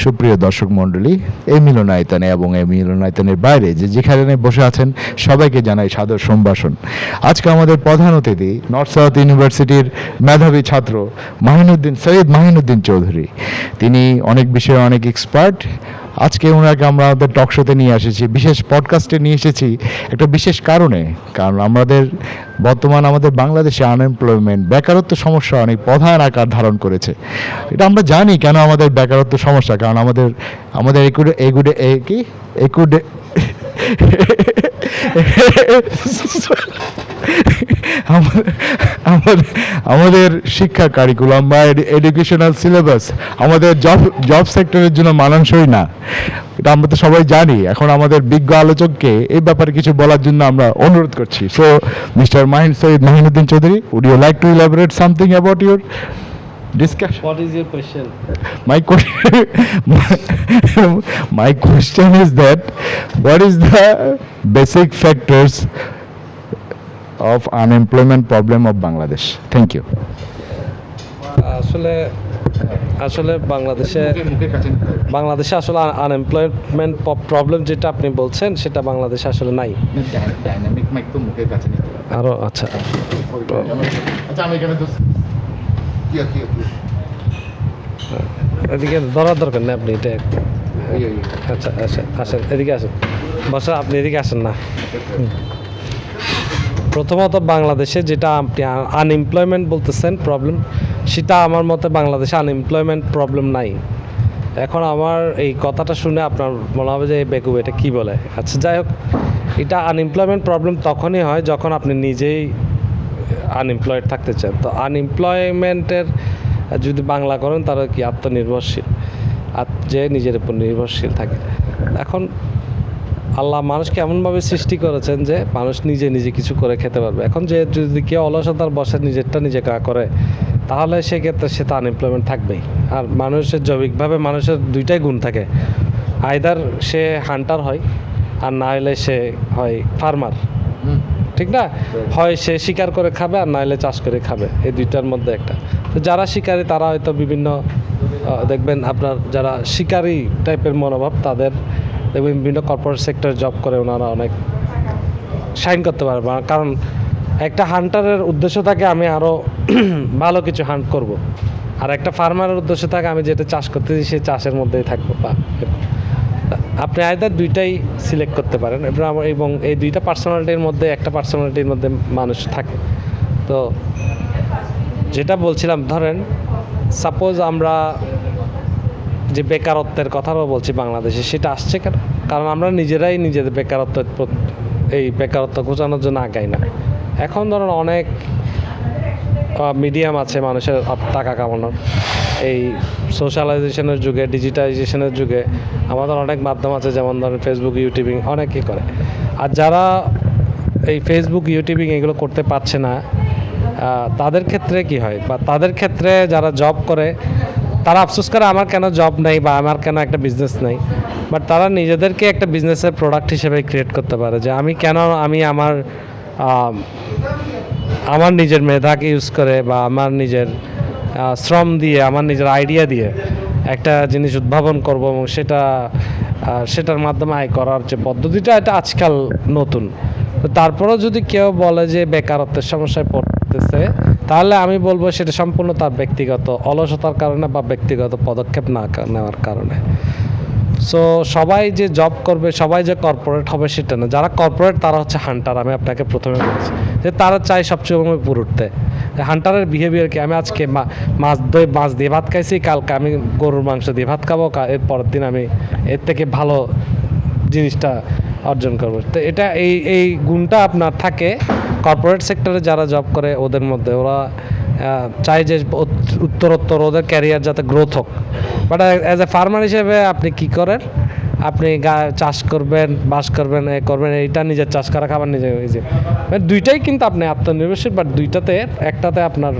সুপ্রিয় দর্শক মণ্ডলী, এই মিলনায়তনে এবং এই মিলনায়তনের বাইরে যেখানে বসে আছেন সবাইকে জানাই সাদর সম্ভাষণ। আজকে আমাদের প্রধান অতিথি নর্থ সাউথ ইউনিভার্সিটির মেধাবী ছাত্র সৈয়দ মাহিনুদ্দিন চৌধুরী। তিনি অনেক বিষয়ে অনেক এক্সপার্ট। আজকে ওনাকে আমরা আমাদের টক শোতে নিয়ে এসেছি, বিশেষ পডকাস্টে নিয়ে এসেছি একটা বিশেষ কারণে। কারণ আমাদের বাংলাদেশে আনএমপ্লয়মেন্ট, বেকারত্ব সমস্যা অনেক প্রধান আকার ধারণ করেছে। এটা আমরা জানি কেন আমাদের বেকারত্ব সমস্যা, কারণ আমাদের আমাদের শিক্ষা কারিকুলাম বা এডুকেশনাল সিলেবাস আমাদের জব সেক্টরের জন্য মানানসই না। এটা আমরা তো সবাই জানি। এখন আমাদের বিজ্ঞ আলোচককে এই ব্যাপারে কিছু বলার জন্য আমরা অনুরোধ করছি। So mister Syed Mahinuddin Chowdhury, would you like to elaborate something about your discussion? What is your question? My question is that what is the basic factors of unemployment problem of Bangladesh? Thank you. আসলে বাংলাদেশে আসলে unemployment problem যেটা আপনি বলছেন সেটা বাংলাদেশে আসলে নাই। ডাইনামিক মাইক তো মুখের কাছে নিতে হবে। আরো আচ্ছা আমি এখানে তো এদিকে ধরার দরকার নেই, আপনি এটা আচ্ছা আসেন, এদিকে আসেন, বসা আপনি এদিকে আসেন না। প্রথমত বাংলাদেশে যেটা আপনি আনএমপ্লয়মেন্ট বলতেছেন প্রবলেম, সেটা আমার মতে বাংলাদেশে আনএমপ্লয়মেন্ট প্রবলেম নাই। এখন আমার এই কথাটা শুনে আপনার মনে হবে যে এই বেকু এটা কী বলে। আচ্ছা যাই হোক, এটা আনএমপ্লয়মেন্ট প্রবলেম তখনই হয় যখন আপনি নিজেই আনএমপ্লয়েড থাকতে চান। তো আনএমপ্লয়মেন্টের যদি বাংলা করেন তারা কি আত্মনির্ভরশীল, যে নিজের উপর নির্ভরশীল থাকে। এখন আল্লাহ মানুষকে এমনভাবে সৃষ্টি করেছেন যে মানুষ নিজে নিজে কিছু করে খেতে পারবে। এখন যে যদি কেউ অলসতার বসে নিজেরটা নিজে করে, তাহলে সেক্ষেত্রে সে তো আনএমপ্লয়মেন্ট থাকবেই। আর মানুষের জৈবিকভাবে মানুষের দুইটাই গুণ থাকে, আইদার সে হান্টার হয় আর না হলে সে হয় ফার্মার, ঠিক না? হয় সে শিকার করে খাবে আর না হলে চাষ করে খাবে, এই দুইটার মধ্যে একটা। তো যারা শিকারী তারা হয়তো বিভিন্ন দেখবেন আপনার যারা শিকারী টাইপের মনোভাব, তাদের দেখবেন বিভিন্ন কর্পোরেট সেক্টর জব করে ওনারা অনেক শাইন করতে পারবে। কারণ একটা হান্টারের উদ্দেশ্য থাকে আমি আরও ভালো কিছু হান্ট করব, আর একটা ফার্মারের উদ্দেশ্য থাকে আমি যেটা চাষ করতেছি সেই চাষের মধ্যেই থাকবো। বা আপনি আইদার দুইটাই সিলেক্ট করতে পারেন, এবং এই দুইটা পার্সোনালিটির মধ্যে একটা পার্সোনালিটির মধ্যে মানুষ থাকে। তো যেটা বলছিলাম, ধরেন সাপোজ আমরা যে বেকারত্বের কথাও বলছি বাংলাদেশে, সেটা আসছে কেন? কারণ আমরা নিজেরাই নিজেদের বেকারত্ব ঘোচানোর জন্য আগাই না। এখন ধরুন অনেক মিডিয়াম আছে মানুষের টাকা কামানোর। এই সোশ্যালাইজেশনের যুগে, ডিজিটালাইজেশনের যুগে আমাদের অনেক মাধ্যম আছে, যেমন ধরেন ফেসবুক, ইউটিউবিং অনেকেই করে। আর যারা এই ফেসবুক, ইউটিউবিং এগুলো করতে পারছে না, তাদের ক্ষেত্রে কি হয়, বা তাদের ক্ষেত্রে যারা জব করে তারা আফসোস করে আমার কেন জব নেই বা আমার কেন একটা বিজনেস নেই। বাট তারা নিজেদেরকে একটা বিজনেসের প্রোডাক্ট হিসেবে ক্রিয়েট করতে পারে, যে আমি আমার নিজের মেধাকে ইউজ করে বা আমার নিজের শ্রম দিয়ে, আমার নিজের আইডিয়া দিয়ে একটা জিনিস উদ্ভাবন করব, এবং সেটার মাধ্যমে আয় করার যে পদ্ধতিটা, এটা আজকাল নতুন। তো তারপরেও যদি কেউ বলে যে বেকারত্বের সমস্যায় পড়তেছে, তাহলে আমি বলবো সেটা সম্পূর্ণ তার ব্যক্তিগত অলসতার কারণে বা ব্যক্তিগত পদক্ষেপ না নেওয়ার কারণে। সো সবাই যে জব করবে, সবাই যে কর্পোরেট হবে সেটা না। যারা কর্পোরেট তারা হচ্ছে হান্টার। আমি আপনাকে প্রথমে বলেছি যে তারা চায় সবচেয়ে উপরে উঠতে। হান্টারের বিহেভিয়ার কি, আমি আজকে মাছ দিয়ে ভাত খাইছি, কালকে আমি গরুর মাংস দিয়ে ভাত খাবো, এর পরের দিন আমি এর থেকে ভালো জিনিসটা অর্জন করবো। তো এটা এই গুণটা আপনার থাকে কর্পোরেট সেক্টরে যারা জব করে ওদের মধ্যে। ওরা চায় যে উত্তরোত্তর ওদের ক্যারিয়ার যাতে গ্রোথ হোক। বাট অ্যাজ এ ফার্মার হিসেবে আপনি কি করেন, আপনি চাষ করবেন, বাস করবেন, এইটা নিজের চাষ করা খাবার নিজে মানে দুইটাই কিন্তু আপনি আত্মনির্ভরশীল। বাট একটাতে আপনার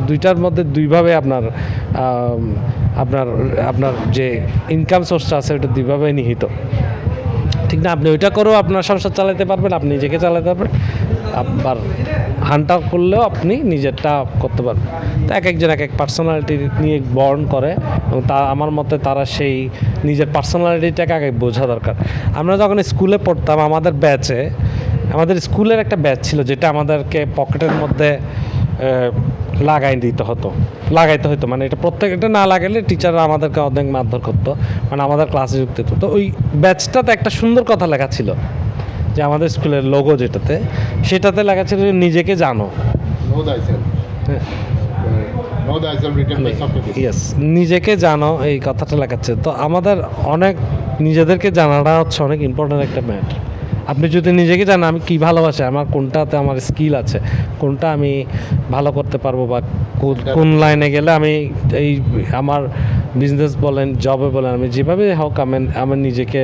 দুইটার মধ্যে দুইভাবে আপনার যে ইনকাম সোর্সটা আছে ওটা দুইভাবে নিহিত, ঠিক না? আপনি ওইটা করেও আপনার সংসার চালাতে পারবেন, আপনি নিজেকে চালাতে পারবেন। আবার হান্টার করলেও আপনি নিজেরটা করতে পারবেন। তো এক একজন এক এক পার্সোনালিটি নিয়ে বর্ন করে এবং তা আমার মতে তারা সেই নিজের পার্সোনালিটিটাকে আগে বোঝা দরকার। আমরা যখন স্কুলে পড়তাম আমাদের স্কুলের একটা ব্যাচ ছিল যেটা আমাদেরকে পকেটের মধ্যে লাগাইতে হতো, মানে এটা প্রত্যেকটা না লাগালে টিচাররা আমাদেরকে অনেক মারধর করতো, মানে আমাদের ক্লাসে যুক্ত হতো। তো ওই ব্যাচটাতে একটা সুন্দর কথা লেখা ছিল যে আমাদের স্কুলের লোগো সেটাতে লেখা ছিল যে নিজেকে জানো। ইয়েস, নিজেকে জানো, এই কথাটা লেখাচ্ছে। তো আমাদের অনেক নিজেদেরকে জানাটা হচ্ছে অনেক ইম্পর্ট্যান্ট একটা ম্যাটার। আপনি যদি নিজেকে জানেন আমি কী ভালোবাসি, আমার কোনটাতে আমার স্কিল আছে, কোনটা আমি ভালো করতে পারবো, বা কোন লাইনে গেলে আমি এই আমার বিজনেস বলেন, জবে বলেন, আমি যেভাবে হোক আমি নিজেকে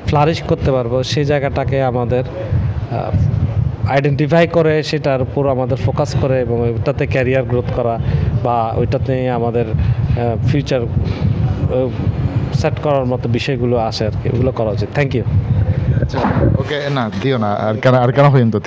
ফ্লারিশ করতে পারবো, সেই জায়গাটাকে আমাদের আইডেন্টিফাই করে সেটার উপর আমাদের ফোকাস করে এবং ওইটাতে ক্যারিয়ার গ্রোথ করা বা ওইটাতে আমাদের ফিউচার সেট করার মতো বিষয়গুলো আসে আর কি, ওগুলো করা উচিত। Thank you. ওকে, না দিও না, আর কেন হইন তো